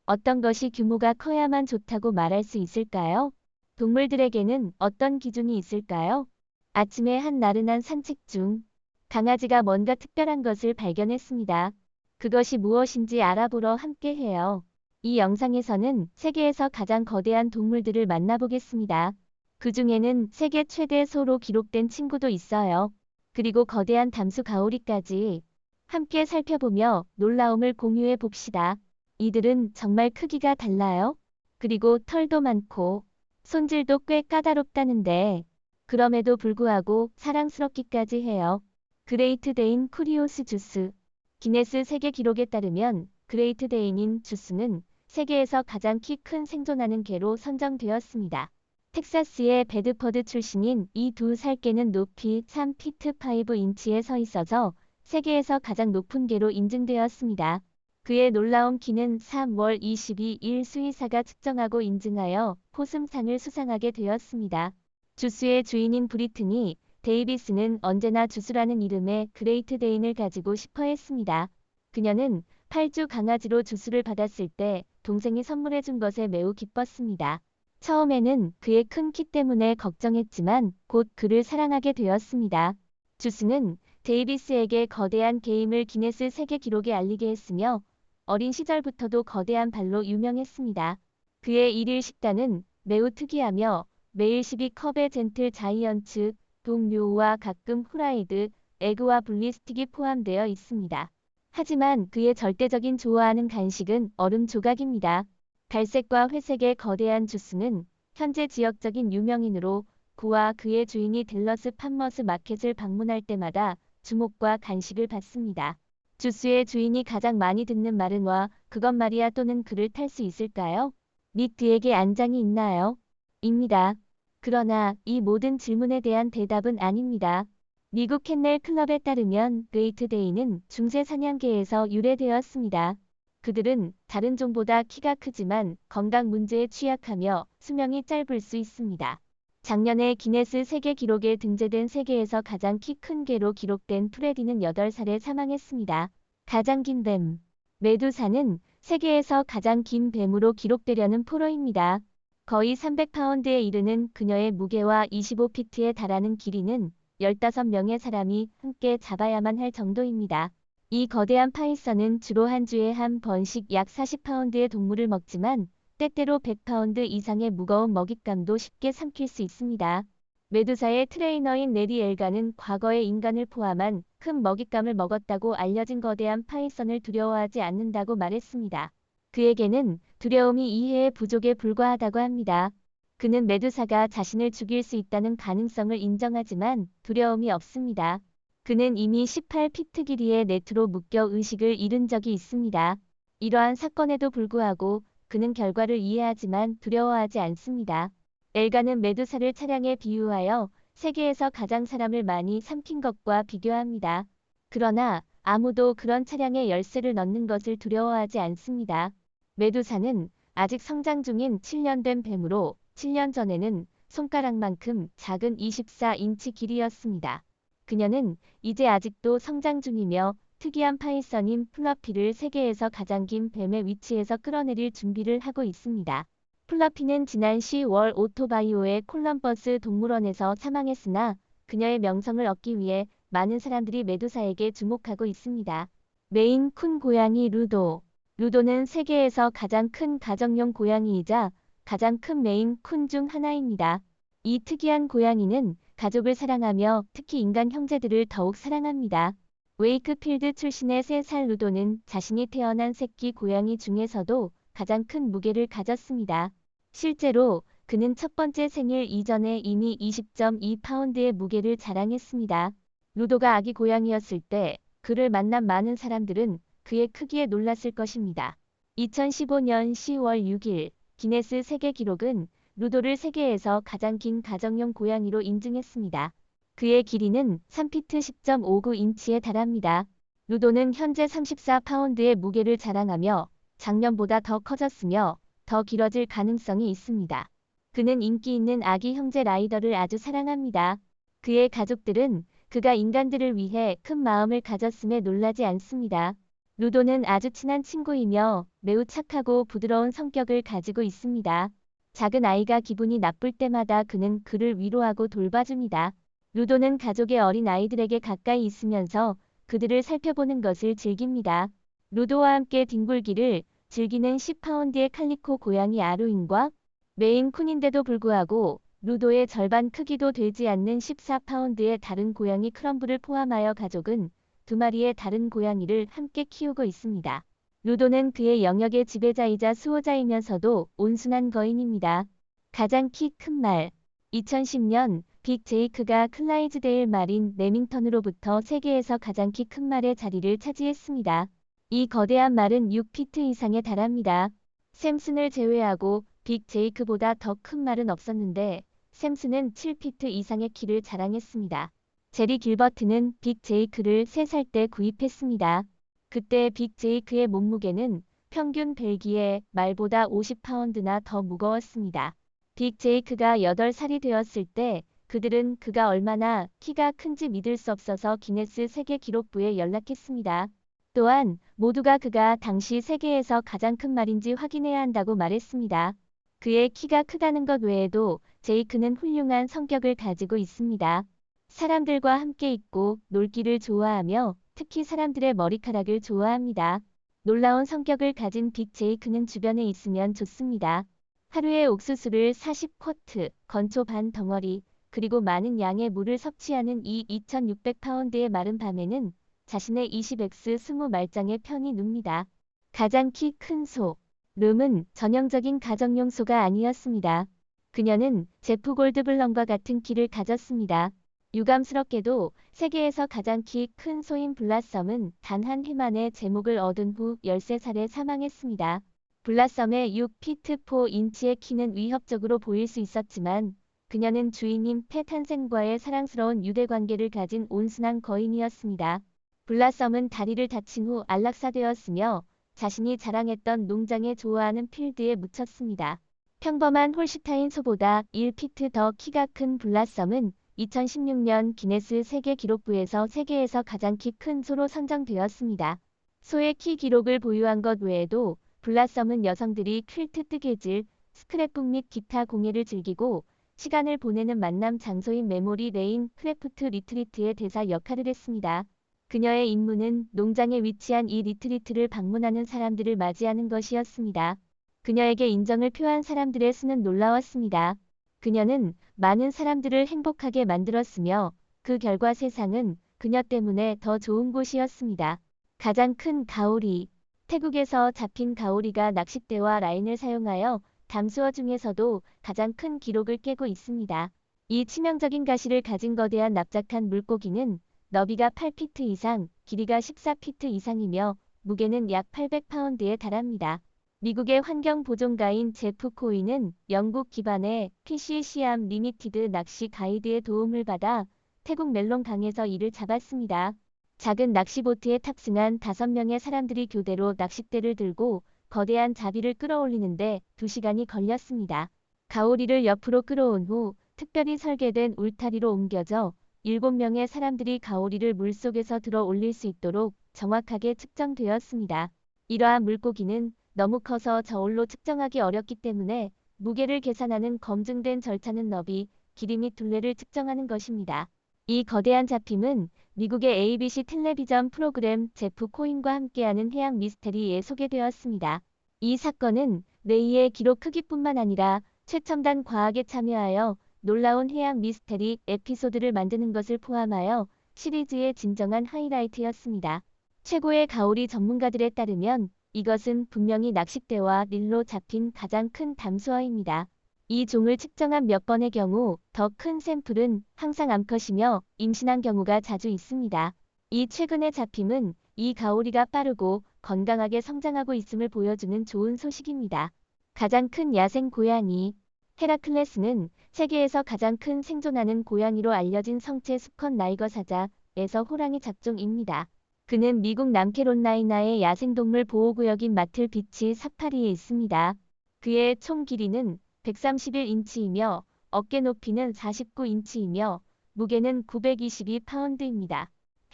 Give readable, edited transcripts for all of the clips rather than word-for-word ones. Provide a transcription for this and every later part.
어떤 것이 규모가 커야만 좋다고 말할 수 있을까요? 동물들에게는 어떤 기준이 있을까요? 아침에 한 나른한 산책 중 강아지가 뭔가 특별한 것을 발견했습니다. 그것이 무엇인지 알아보러 함께해요. 이 영상에서는 세계에서 가장 거대한 동물들을 만나보겠습니다. 그 중에는 세계 최대 소로 기록된 친구도 있어요. 그리고 거대한 담수 가오리까지 함께 살펴보며 놀라움을 공유해 봅시다. 이들은 정말 크기가 달라요. 그리고 털도 많고 손질도 꽤 까다롭다는데 그럼에도 불구하고 사랑스럽기까지 해요. 그레이트 데인 쿠리오스 주스. 기네스 세계 기록에 따르면 그레이트 데인인 주스는 세계에서 가장 키 큰 생존하는 개로 선정되었습니다. 텍사스의 베드퍼드 출신인 이 두 살개는 높이 3피트 5인치에 서 있어서 세계에서 가장 높은 개로 인증되었습니다. 그의 놀라운 키는 3월 22일 수의사가 측정하고 인증하여 포스상을 수상하게 되었습니다. 주스의 주인인 브리트니 데이비스는 언제나 주스라는 이름의 그레이트 데인을 가지고 싶어 했습니다. 그녀는 8주 강아지로 주스를 받았을 때 동생이 선물해 준 것에 매우 기뻤습니다. 처음에는 그의 큰 키 때문에 걱정했지만 곧 그를 사랑하게 되었습니다. 주스는 데이비스에게 거대한 게임을 기네스 세계 기록에 알리게 했으며 어린 시절부터도 거대한 발로 유명했습니다. 그의 일일 식단은 매우 특이하며 매일 12컵의 젠틀 자이언츠 동료와 가끔 후라이드, 에그와 블리스틱이 포함되어 있습니다. 하지만 그의 절대적인 좋아하는 간식은 얼음 조각입니다. 갈색과 회색의 거대한 주스는 현재 지역적인 유명인으로 그와 그의 주인이 댈러스 팜머스 마켓을 방문할 때마다 주목과 간식을 받습니다. 주스의 주인이 가장 많이 듣는 말은 와, 그것 말이야 또는 그를 탈 수 있을까요? 닉 뒤에게 안장이 있나요? 입니다. 그러나 이 모든 질문에 대한 대답은 아닙니다. 미국 캔넬 클럽에 따르면 그레이트 데이는 중세 사냥개에서 유래되었습니다. 그들은 다른 종보다 키가 크지만 건강 문제에 취약하며 수명이 짧을 수 있습니다. 작년에 기네스 세계 기록에 등재된 세계에서 가장 키 큰 개로 기록된 프레디는 8살에 사망했습니다. 가장 긴 뱀. 메두사는 세계에서 가장 긴 뱀으로 기록되려는 포로입니다. 거의 300파운드에 이르는 그녀의 무게와 25피트에 달하는 길이는 15명의 사람이 함께 잡아야만 할 정도입니다. 이 거대한 파이썬은 주로 한 주에 한 번씩 약 40파운드의 동물을 먹지만 때때로 100파운드 이상의 무거운 먹잇감도 쉽게 삼킬 수 있습니다. 메두사의 트레이너인 레리 엘가는 과거에 인간을 포함한 큰 먹잇감을 먹었다고 알려진 거대한 파이썬을 두려워하지 않는다고 말했습니다. 그에게는 두려움이 이해의 부족에 불과하다고 합니다. 그는 메두사가 자신을 죽일 수 있다는 가능성을 인정하지만 두려움이 없습니다. 그는 이미 18피트 길이의 네트로 묶여 의식을 잃은 적이 있습니다. 이러한 사건에도 불구하고 그는 결과를 이해하지만 두려워하지 않습니다. 엘가는 메두사를 차량에 비유하여 세계에서 가장 사람을 많이 삼킨 것과 비교합니다. 그러나 아무도 그런 차량에 열쇠를 넣는 것을 두려워하지 않습니다. 메두사는 아직 성장 중인 7년 된 뱀으로 7년 전에는 손가락만큼 작은 24인치 길이였습니다. 그녀는 이제 아직도 성장 중이며 특이한 파이썬인 플러피를 세계에서 가장 긴 뱀의 위치에서 끌어내릴 준비를 하고 있습니다. 플러피는 지난 10월 오토바이오의 콜럼버스 동물원에서 사망했으나 그녀의 명성을 얻기 위해 많은 사람들이 메두사에게 주목하고 있습니다. 메인 쿤 고양이 루도. 루도는 세계에서 가장 큰 가정용 고양이이자 가장 큰 메인 쿤 중 하나입니다. 이 특이한 고양이는 가족을 사랑하며 특히 인간 형제들을 더욱 사랑합니다. 웨이크필드 출신의 3살 루도는 자신이 태어난 새끼 고양이 중에서도 가장 큰 무게를 가졌습니다. 실제로 그는 첫 번째 생일 이전에 이미 20.2파운드의 무게를 자랑했습니다. 루도가 아기 고양이였을 때 그를 만난 많은 사람들은 그의 크기에 놀랐을 것입니다. 2015년 10월 6일 기네스 세계 기록은 루도를 세계에서 가장 긴 가정용 고양이로 인증했습니다. 그의 길이는 3피트 10.59인치에 달합니다. 루도는 현재 34파운드의 무게를 자랑하며 작년보다 더 커졌으며 더 길어질 가능성이 있습니다. 그는 인기 있는 아기 형제 라이더를 아주 사랑합니다. 그의 가족들은 그가 인간들을 위해 큰 마음을 가졌음에 놀라지 않습니다. 루도는 아주 친한 친구이며 매우 착하고 부드러운 성격을 가지고 있습니다. 작은 아이가 기분이 나쁠 때마다 그는 그를 위로하고 돌봐줍니다. 루도는 가족의 어린 아이들에게 가까이 있으면서 그들을 살펴보는 것을 즐깁니다. 루도와 함께 뒹굴기를 즐기는 10파운드의 칼리코 고양이 아루인과 메인 쿤인데도 불구하고 루도의 절반 크기도 되지 않는 14파운드의 다른 고양이 크럼블을 포함하여 가족은 2마리의 다른 고양이를 함께 키우고 있습니다. 루도는 그의 영역의 지배자이자 수호자이면서도 온순한 거인입니다. 가장 키 큰 말. 2010년 빅 제이크가 클라이즈데일 마린 레밍턴으로부터 세계에서 가장 키 큰 말의 자리를 차지했습니다. 이 거대한 말은 6피트 이상에 달합니다. 샘슨을 제외하고 빅 제이크보다 더 큰 말은 없었는데 샘슨은 7피트 이상의 키를 자랑했습니다. 제리 길버트는 빅 제이크를 3살 때 구입했습니다. 그때 빅 제이크의 몸무게는 평균 벨기에 말보다 50파운드나 더 무거웠습니다. 빅 제이크가 8살이 되었을 때 그들은 그가 얼마나 키가 큰지 믿을 수 없어서 기네스 세계 기록부에 연락했습니다. 또한 모두가 그가 당시 세계에서 가장 큰 말인지 확인해야 한다고 말했습니다. 그의 키가 크다는 것 외에도 제이크는 훌륭한 성격을 가지고 있습니다. 사람들과 함께 있고 놀기를 좋아하며 특히 사람들의 머리카락을 좋아합니다. 놀라운 성격을 가진 빅 제이크는 주변에 있으면 좋습니다. 하루에 옥수수를 40쿼트, 건초 반 덩어리, 그리고 많은 양의 물을 섭취하는 이 2600파운드의 마른 밤에는 자신의 20X 20말짱에 편히 눕니다. 가장 키 큰 소. 룸은 전형적인 가정용 소가 아니었습니다. 그녀는 제프 골드블럼과 같은 키를 가졌습니다. 유감스럽게도 세계에서 가장 키 큰 소인 블라썸은 단 한 해 만에 제목을 얻은 후 13살에 사망했습니다. 블라썸의 6피트 4인치의 키는 위협적으로 보일 수 있었지만 그녀는 주인인 팻 한센과의 사랑스러운 유대관계를 가진 온순한 거인이었습니다. 블라썸은 다리를 다친 후 안락사되었으며 자신이 자랑했던 농장에 좋아하는 필드에 묻혔습니다. 평범한 홀슈타인 소보다 1피트 더 키가 큰 블라썸은 2016년 기네스 세계 기록부에서 세계에서 가장 키 큰 소로 선정되었습니다. 소의 키 기록을 보유한 것 외에도 블라썸은 여성들이 퀼트 뜨개질, 스크랩북 및 기타 공예를 즐기고 시간을 보내는 만남 장소인 메모리 레인 크래프트 리트리트의 대사 역할을 했습니다. 그녀의 임무는 농장에 위치한 이 리트리트를 방문하는 사람들을 맞이하는 것이었습니다. 그녀에게 인정을 표한 사람들의 수는 놀라웠습니다. 그녀는 많은 사람들을 행복하게 만들었으며 그 결과 세상은 그녀 때문에 더 좋은 곳이었습니다. 가장 큰 가오리. 태국에서 잡힌 가오리가 낚싯대와 라인을 사용하여 담수어 중에서도 가장 큰 기록을 깨고 있습니다. 이 치명적인 가시를 가진 거대한 납작한 물고기는 너비가 8피트 이상, 길이가 14피트 이상이며 무게는 약 800파운드에 달합니다. 미국의 환경보존가인 제프 코이는 영국 기반의 PCC암 리미티드 낚시 가이드의 도움을 받아 태국 멜롱 강에서 이를 잡았습니다. 작은 낚시보트에 탑승한 5명의 사람들이 교대로 낚싯대를 들고 거대한 자비를 끌어올리는데 2시간이 걸렸습니다. 가오리를 옆으로 끌어온 후 특별히 설계된 울타리로 옮겨져 7명의 사람들이 가오리를 물속에서 들어 올릴 수 있도록 정확하게 측정되었습니다. 이러한 물고기는 너무 커서 저울로 측정하기 어렵기 때문에 무게를 계산하는 검증된 절차는 너비, 길이 및 둘레를 측정하는 것입니다. 이 거대한 잡힘은 미국의 ABC 텔레비전 프로그램 제프 코인과 함께하는 해양 미스테리에 소개되었습니다. 이 사건은 레이의 기록 크기뿐만 아니라 최첨단 과학에 참여하여 놀라운 해양 미스테리 에피소드를 만드는 것을 포함하여 시리즈의 진정한 하이라이트였습니다. 최고의 가오리 전문가들에 따르면 이것은 분명히 낚싯대와 릴로 잡힌 가장 큰 담수어입니다. 이 종을 측정한 몇 번의 경우 더 큰 샘플은 항상 암컷이며 임신한 경우가 자주 있습니다. 이 최근의 잡힘은 이 가오리가 빠르고 건강하게 성장하고 있음을 보여주는 좋은 소식입니다. 가장 큰 야생 고양이. 헤라클레스는 세계에서 가장 큰 생존하는 고양이로 알려진 성체 수컷 나이거 사자에서 호랑이 작종입니다. 그는 미국 남캐롤라이나의 야생동물 보호구역인 마틀 비치 사파리에 있습니다. 그의 총 길이는 131인치이며 어깨 높이는 49인치이며 무게는 922파운드입니다.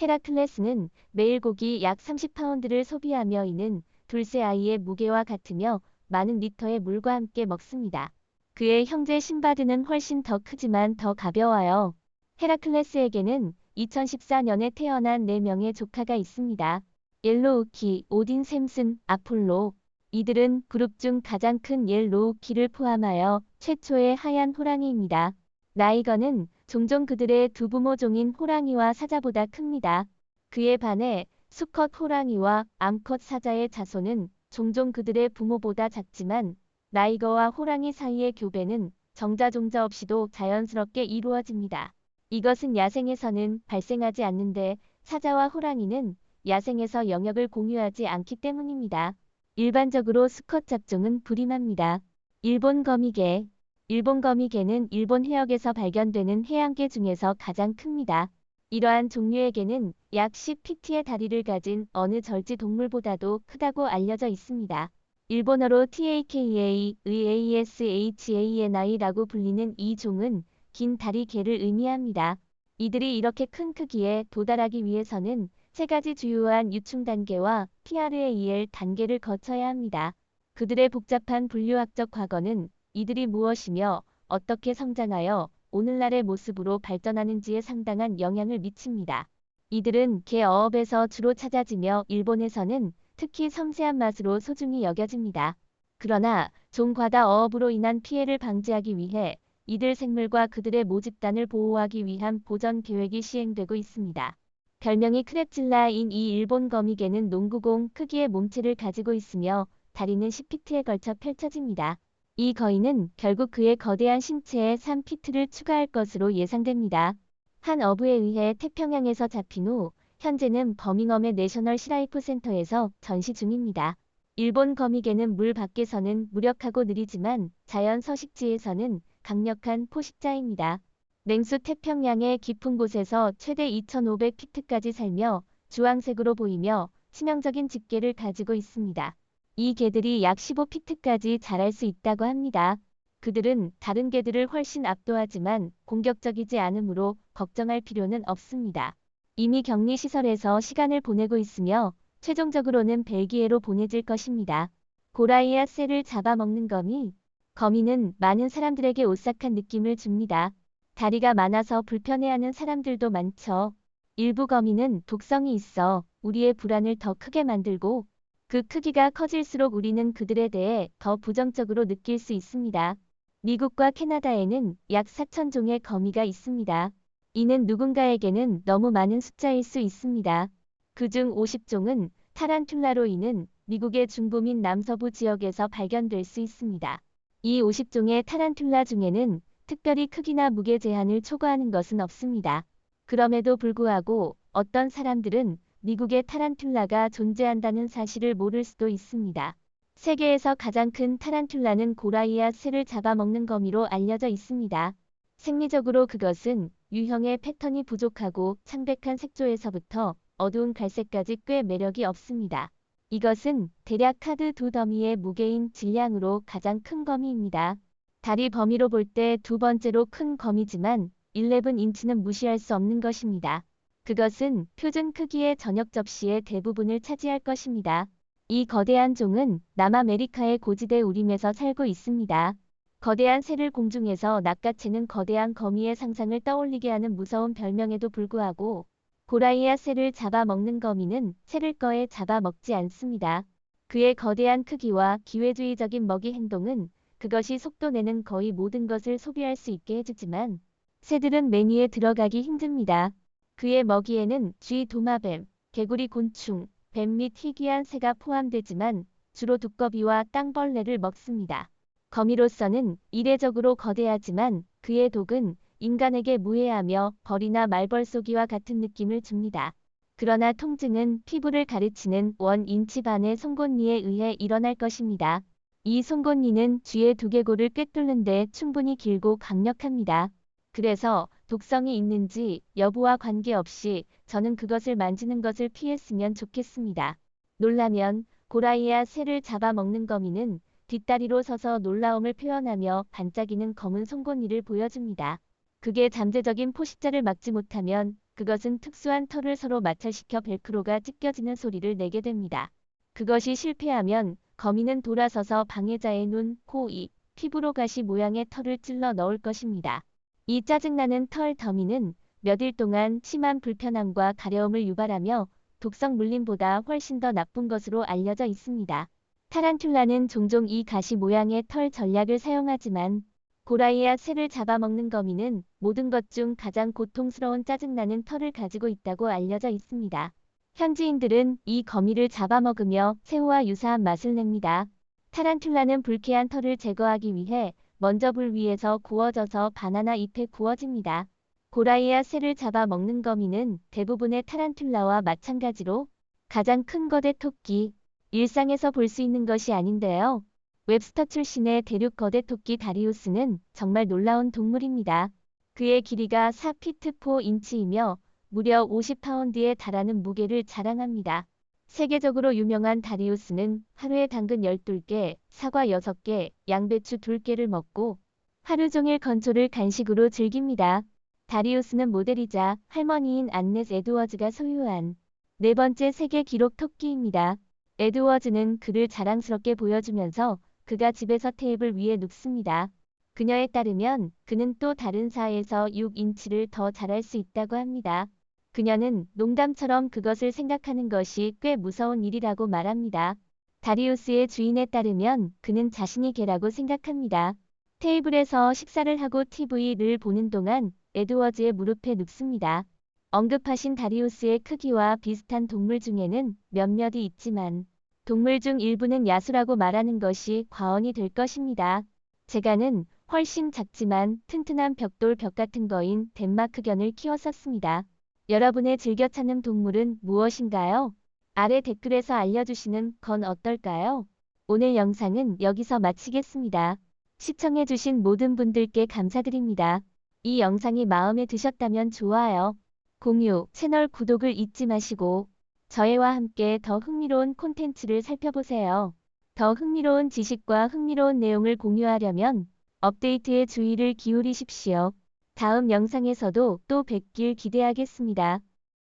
헤라클레스는 매일 고기 약 30파운드를 소비하며 이는 둘째 아이의 무게와 같으며 많은 리터의 물과 함께 먹습니다. 그의 형제 신바드는 훨씬 더 크지만 더 가벼워요. 헤라클레스에게는 2014년에 태어난 4명의 조카가 있습니다. 옐로우키, 오딘, 샘슨, 아폴로. 이들은 그룹 중 가장 큰 옐로우키를 포함하여 최초의 하얀 호랑이입니다. 라이거는 종종 그들의 두 부모종인 호랑이와 사자보다 큽니다. 그에 반해 수컷 호랑이와 암컷 사자의 자손은 종종 그들의 부모보다 작지만 라이거와 호랑이 사이의 교배는 정자종자 없이도 자연스럽게 이루어집니다. 이것은 야생에서는 발생하지 않는데 사자와 호랑이는 야생에서 영역을 공유하지 않기 때문입니다. 일반적으로 수컷 잡종은 불임합니다. 일본 거미개. 일본 거미개는 일본 해역에서 발견되는 해양개 중에서 가장 큽니다. 이러한 종류의 개는 약 10피트의 다리를 가진 어느 절지 동물보다도 크다고 알려져 있습니다. 일본어로 TAKEA의 ASHANI라고 불리는 이 종은 긴 다리 개를 의미합니다. 이들이 이렇게 큰 크기에 도달하기 위해서는 세 가지 주요한 유충 단계와 PRAL 단계를 거쳐야 합니다. 그들의 복잡한 분류학적 과거는 이들이 무엇이며 어떻게 성장하여 오늘날의 모습으로 발전하는지에 상당한 영향을 미칩니다. 이들은 개 어업에서 주로 찾아지며 일본에서는 특히 섬세한 맛으로 소중히 여겨집니다. 그러나 종 과다 어업으로 인한 피해를 방지하기 위해 이들 생물과 그들의 모집단을 보호하기 위한 보전 계획이 시행되고 있습니다. 별명이 크랩질라인 이 일본 거미개는 농구공 크기의 몸체를 가지고 있으며 다리는 10피트에 걸쳐 펼쳐집니다. 이 거인은 결국 그의 거대한 신체에 3피트를 추가할 것으로 예상됩니다. 한 어부에 의해 태평양에서 잡힌 후 현재는 버밍엄의 내셔널 시라이프 센터에서 전시 중입니다. 일본 거미개는 물 밖에서는 무력하고 느리지만 자연 서식지에서는 강력한 포식자입니다. 냉수 태평양의 깊은 곳에서 최대 2500피트까지 살며 주황색으로 보이며 치명적인 집게를 가지고 있습니다. 이 개들이 약 15피트까지 자랄 수 있다고 합니다. 그들은 다른 개들을 훨씬 압도하지만 공격적이지 않으므로 걱정할 필요는 없습니다. 이미 격리시설에서 시간을 보내고 있으며 최종적으로는 벨기에로 보내질 것입니다. 고라이아 새를 잡아먹는 거미. 거미는 많은 사람들에게 오싹한 느낌을 줍니다. 다리가 많아서 불편해하는 사람들도 많죠. 일부 거미는 독성이 있어 우리의 불안을 더 크게 만들고 그 크기가 커질수록 우리는 그들에 대해 더 부정적으로 느낄 수 있습니다. 미국과 캐나다에는 약 4,000종의 거미가 있습니다. 이는 누군가에게는 너무 많은 숫자일 수 있습니다. 그중 50종은 타란툴라로 이는 미국의 중부 및 남서부 지역에서 발견될 수 있습니다. 이 50종의 타란툴라 중에는 특별히 크기나 무게 제한을 초과하는 것은 없습니다. 그럼에도 불구하고 어떤 사람들은 미국의 타란툴라가 존재한다는 사실을 모를 수도 있습니다. 세계에서 가장 큰 타란툴라는 고라이아 새를 잡아먹는 거미로 알려져 있습니다. 생리적으로 그것은 유형의 패턴이 부족하고 창백한 색조에서부터 어두운 갈색까지 꽤 매력이 없습니다. 이것은 대략 카드 두 더미의 무게인 질량으로 가장 큰 거미입니다. 다리 범위로 볼 때 두 번째로 큰 거미지만 11인치는 무시할 수 없는 것입니다. 그것은 표준 크기의 저녁 접시의 대부분을 차지할 것입니다. 이 거대한 종은 남아메리카의 고지대 우림에서 살고 있습니다. 거대한 새를 공중에서 낚아채는 거대한 거미의 상상을 떠올리게 하는 무서운 별명에도 불구하고 고라이아 새를 잡아먹는 거미는 새를 꺼에 잡아먹지 않습니다. 그의 거대한 크기와 기회주의적인 먹이 행동은 그것이 속도 내는 거의 모든 것을 소비할 수 있게 해주지만 새들은 메뉴에 들어가기 힘듭니다. 그의 먹이에는 쥐, 도마뱀, 개구리, 곤충, 뱀 및 희귀한 새가 포함되지만 주로 두꺼비와 땅벌레를 먹습니다. 거미로서는 이례적으로 거대하지만 그의 독은 인간에게 무해하며 벌이나 말벌쏘기와 같은 느낌을 줍니다. 그러나 통증은 피부를 가르치는 1인치 반의 송곳니에 의해 일어날 것입니다. 이 송곳니는 쥐의 두개골을 꿰뚫는 데 충분히 길고 강력합니다. 그래서 독성이 있는지 여부와 관계없이 저는 그것을 만지는 것을 피했으면 좋겠습니다. 놀라면 고라이아 새를 잡아먹는 거미는 뒷다리로 서서 놀라움을 표현하며 반짝이는 검은 송곳니를 보여줍니다. 그게 잠재적인 포식자를 막지 못하면 그것은 특수한 털을 서로 마찰시켜 벨크로가 찢겨지는 소리를 내게 됩니다. 그것이 실패하면 거미는 돌아서서 방해자의 눈, 코, 입, 피부로 가시 모양의 털을 찔러 넣을 것입니다. 이 짜증나는 털 더미는 몇 일 동안 심한 불편함과 가려움을 유발하며 독성 물림보다 훨씬 더 나쁜 것으로 알려져 있습니다. 타란툴라는 종종 이 가시 모양의 털 전략을 사용하지만 고라이아 새를 잡아먹는 거미는 모든 것 중 가장 고통스러운 짜증나는 털을 가지고 있다고 알려져 있습니다. 현지인들은 이 거미를 잡아먹으며 새우와 유사한 맛을 냅니다. 타란툴라는 불쾌한 털을 제거하기 위해 먼저 불 위에서 구워져서 바나나 잎에 구워집니다. 고라이아 새를 잡아먹는 거미는 대부분의 타란툴라와 마찬가지로 가장 큰 거대 토끼, 일상에서 볼 수 있는 것이 아닌데요. 웹스터 출신의 대륙 거대 토끼 다리우스는 정말 놀라운 동물입니다. 그의 길이가 4피트 4인치이며 무려 50파운드에 달하는 무게를 자랑합니다. 세계적으로 유명한 다리우스는 하루에 당근 12개, 사과 6개, 양배추 2개를 먹고 하루 종일 건초를 간식으로 즐깁니다. 다리우스는 모델이자 할머니인 안넷 에드워즈가 소유한 네 번째 세계 기록 토끼입니다. 에드워즈는 그를 자랑스럽게 보여주면서 그가 집에서 테이블 위에 눕습니다. 그녀에 따르면 그는 또 다른 사에서 6인치를 더 자랄 수 있다고 합니다. 그녀는 농담처럼 그것을 생각하는 것이 꽤 무서운 일이라고 말합니다. 다리우스의 주인에 따르면 그는 자신이 개라고 생각합니다. 테이블에서 식사를 하고 TV를 보는 동안 에드워즈의 무릎에 눕습니다. 언급하신 다리우스의 크기와 비슷한 동물 중에는 몇몇이 있지만 동물 중 일부는 야수라고 말하는 것이 과언이 될 것입니다. 제가는 훨씬 작지만 튼튼한 벽돌 벽 같은 거인 덴마크견을 키웠었습니다. 여러분의 즐겨 찾는 동물은 무엇인가요? 아래 댓글에서 알려주시는 건 어떨까요? 오늘 영상은 여기서 마치겠습니다. 시청해주신 모든 분들께 감사드립니다. 이 영상이 마음에 드셨다면 좋아요, 공유, 채널 구독을 잊지 마시고 저희와 함께 더 흥미로운 콘텐츠를 살펴보세요. 더 흥미로운 지식과 흥미로운 내용을 공유하려면 업데이트에 주의를 기울이십시오. 다음 영상에서도 또 뵙길 기대하겠습니다.